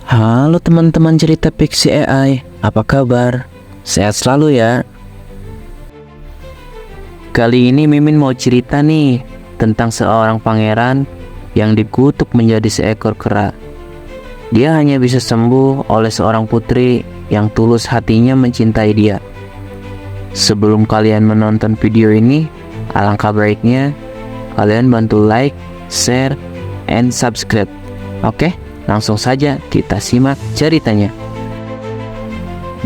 Halo teman-teman cerita Pixie AI, apa kabar? Sehat selalu ya. Kali ini Mimin mau cerita nih tentang seorang pangeran yang dikutuk menjadi seekor kera. Dia hanya bisa sembuh oleh seorang putri yang tulus hatinya mencintai dia. Sebelum kalian menonton video ini, alangkah baiknya kalian bantu like, share, and subscribe. Oke? Langsung saja kita simak ceritanya.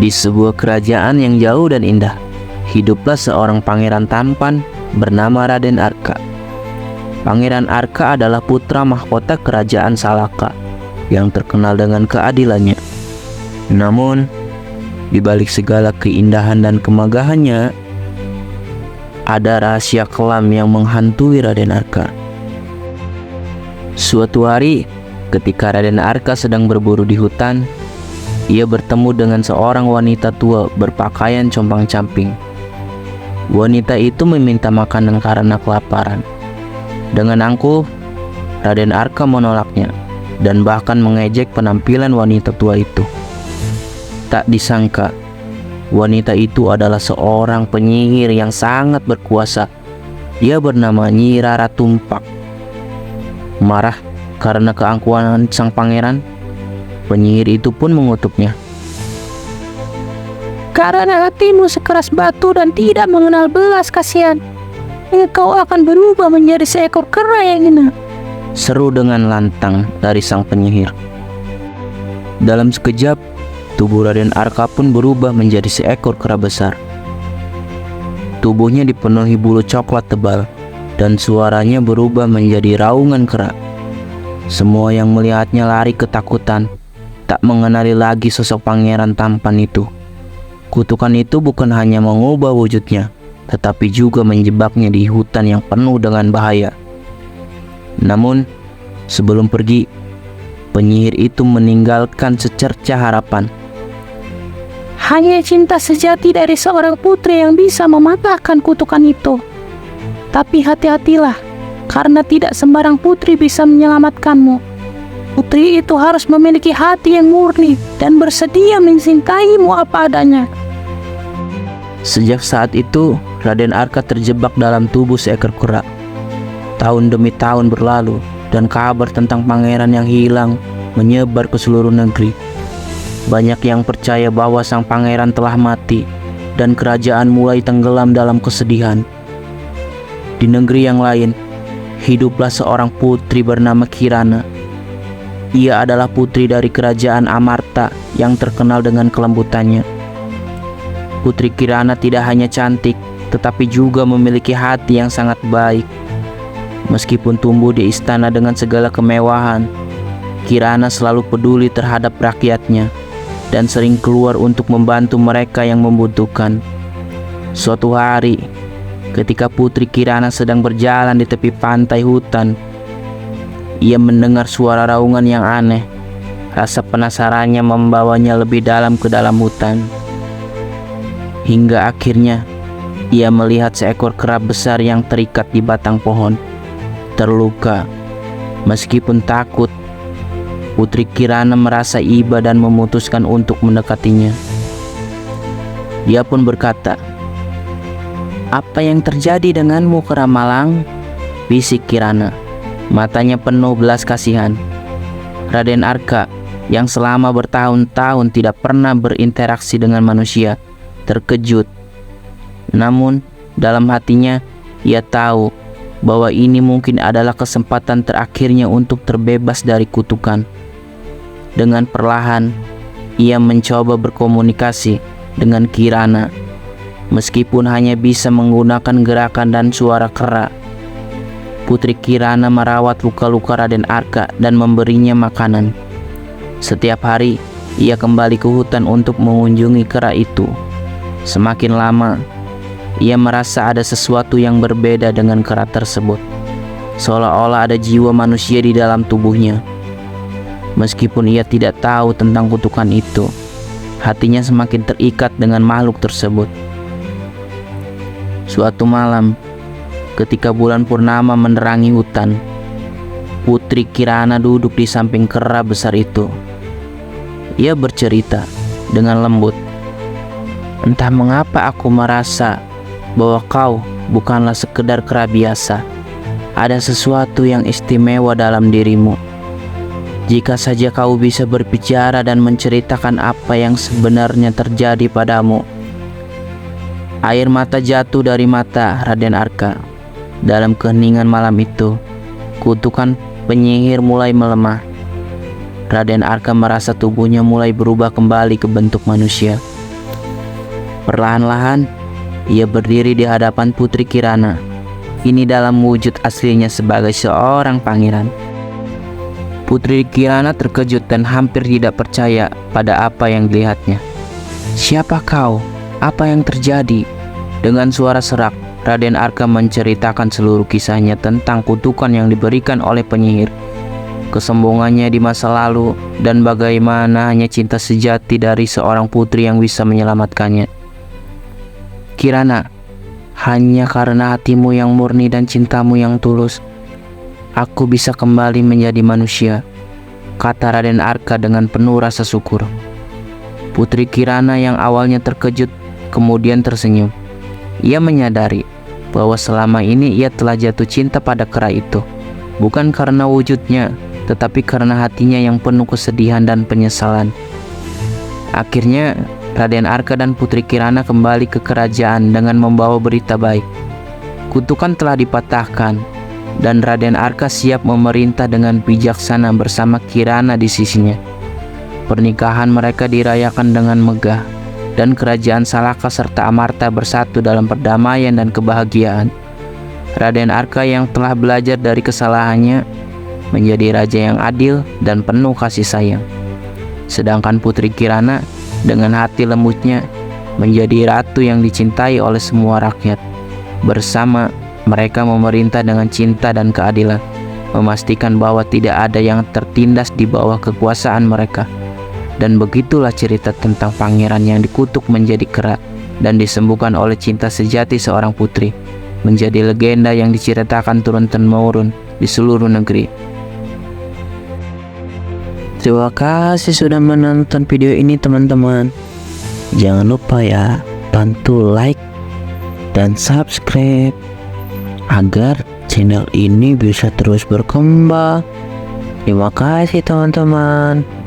Di sebuah kerajaan yang jauh dan indah, hiduplah seorang pangeran tampan bernama Raden Arka. Pangeran Arka adalah putra mahkota kerajaan Salaka yang terkenal dengan keadilannya. Namun, di balik segala keindahan dan kemegahannya, ada rahasia kelam yang menghantui Raden Arka. Suatu hari, ketika Raden Arka sedang berburu di hutan, ia bertemu dengan seorang wanita tua berpakaian compang-camping. Wanita itu meminta makanan karena kelaparan. Dengan angkuh, Raden Arka menolaknya dan bahkan mengejek penampilan wanita tua itu. Tak disangka, wanita itu adalah seorang penyihir yang sangat berkuasa. Dia bernama Nyi Rara Tumpak. Marah karena keangkuhan sang pangeran, penyihir itu pun mengutuknya. Karena hatimu sekeras batu dan tidak mengenal belas kasihan, engkau akan berubah menjadi seekor kera yang hina, seru dengan lantang dari sang penyihir. Dalam sekejap, tubuh Raden Arka pun berubah menjadi seekor kera besar. Tubuhnya dipenuhi bulu coklat tebal dan suaranya berubah menjadi raungan kera. Semua yang melihatnya lari ketakutan, tak mengenali lagi sosok pangeran tampan itu. Kutukan itu bukan hanya mengubah wujudnya, tetapi juga menjebaknya di hutan yang penuh dengan bahaya. Namun, sebelum pergi, penyihir itu meninggalkan secercah harapan. hanya cinta sejati dari seorang putri yang bisa mematahkan kutukan itu. Tapi hati-hatilah, karena tidak sembarang putri bisa menyelamatkanmu. Putri itu harus memiliki hati yang murni dan bersedia mencintaimu apa adanya. Sejak saat itu, Raden Arka terjebak dalam tubuh seekor kera. Tahun demi tahun berlalu, dan kabar tentang pangeran yang hilang menyebar ke seluruh negeri. Banyak yang percaya bahwa sang pangeran telah mati, dan kerajaan mulai tenggelam dalam kesedihan. Di negeri yang lain, hiduplah seorang putri bernama Kirana. Ia adalah putri dari kerajaan Amarta yang terkenal dengan kelembutannya. Putri Kirana tidak hanya cantik, tetapi juga memiliki hati yang sangat baik. Meskipun tumbuh di istana dengan segala kemewahan, Kirana selalu peduli terhadap rakyatnya dan sering keluar untuk membantu mereka yang membutuhkan. Suatu hari, ketika Putri Kirana sedang berjalan di tepi pantai hutan, ia mendengar suara raungan yang aneh. Rasa penasarannya membawanya lebih dalam ke dalam hutan. Hingga akhirnya, ia melihat seekor kera besar yang terikat di batang pohon. Terluka. Meskipun takut, Putri Kirana merasa iba dan memutuskan untuk mendekatinya. Dia pun berkata, "Apa yang terjadi denganmu, kera malang?" bisik Kirana. Matanya penuh belas kasihan. Raden Arka, yang selama bertahun-tahun tidak pernah berinteraksi dengan manusia, terkejut. Namun, dalam hatinya, ia tahu bahwa ini mungkin adalah kesempatan terakhirnya untuk terbebas dari kutukan. Dengan perlahan, ia mencoba berkomunikasi dengan Kirana. Meskipun hanya bisa menggunakan gerakan dan suara kera, Putri Kirana merawat luka-luka Raden Arka dan memberinya makanan. Setiap hari, ia kembali ke hutan untuk mengunjungi kera itu. Semakin lama, ia merasa ada sesuatu yang berbeda dengan kera tersebut. Seolah-olah ada jiwa manusia di dalam tubuhnya. Meskipun ia tidak tahu tentang kutukan itu, hatinya semakin terikat dengan makhluk tersebut. Suatu malam, ketika bulan purnama menerangi hutan, Putri Kirana duduk di samping kera besar itu. Ia bercerita dengan lembut. Entah mengapa aku merasa bahwa kau bukanlah sekedar kera biasa. Ada sesuatu yang istimewa dalam dirimu. Jika saja kau bisa berbicara dan menceritakan apa yang sebenarnya terjadi padamu. Air mata jatuh dari mata Raden Arka. Dalam keheningan malam itu, kutukan penyihir mulai melemah. Raden Arka merasa tubuhnya mulai berubah kembali ke bentuk manusia. Perlahan-lahan, ia berdiri di hadapan Putri Kirana. Ini dalam wujud aslinya sebagai seorang pangeran. Putri Kirana terkejut dan hampir tidak percaya pada apa yang dilihatnya. "Siapa kau? Apa yang terjadi?" Dengan suara serak, Raden Arka menceritakan seluruh kisahnya tentang kutukan yang diberikan oleh penyihir, kesombongannya di masa lalu, dan bagaimana hanya cinta sejati dari seorang putri yang bisa menyelamatkannya. "Kirana, hanya karena hatimu yang murni dan cintamu yang tulus, aku bisa kembali menjadi manusia," kata Raden Arka dengan penuh rasa syukur. Putri Kirana yang awalnya terkejut kemudian tersenyum. Ia menyadari bahwa selama ini ia telah jatuh cinta pada kera itu, bukan karena wujudnya, tetapi karena hatinya yang penuh kesedihan dan penyesalan. Akhirnya, Raden Arka dan Putri Kirana kembali ke kerajaan dengan membawa berita baik. Kutukan telah dipatahkan, dan Raden Arka siap memerintah dengan bijaksana bersama Kirana di sisinya. Pernikahan mereka dirayakan dengan megah, dan kerajaan Salaka serta Amarta bersatu dalam perdamaian dan kebahagiaan. Raden Arka yang telah belajar dari kesalahannya menjadi raja yang adil dan penuh kasih sayang. Sedangkan Putri Kirana dengan hati lembutnya menjadi ratu yang dicintai oleh semua rakyat. Bersama mereka memerintah dengan cinta dan keadilan, memastikan bahwa tidak ada yang tertindas di bawah kekuasaan mereka. Dan begitulah cerita tentang pangeran yang dikutuk menjadi kera dan disembuhkan oleh cinta sejati seorang putri, menjadi legenda yang diceritakan turun-temurun di seluruh negeri. Terima kasih sudah menonton video ini teman-teman. Jangan lupa ya, bantu like dan subscribe agar channel ini bisa terus berkembang. Terima kasih teman-teman.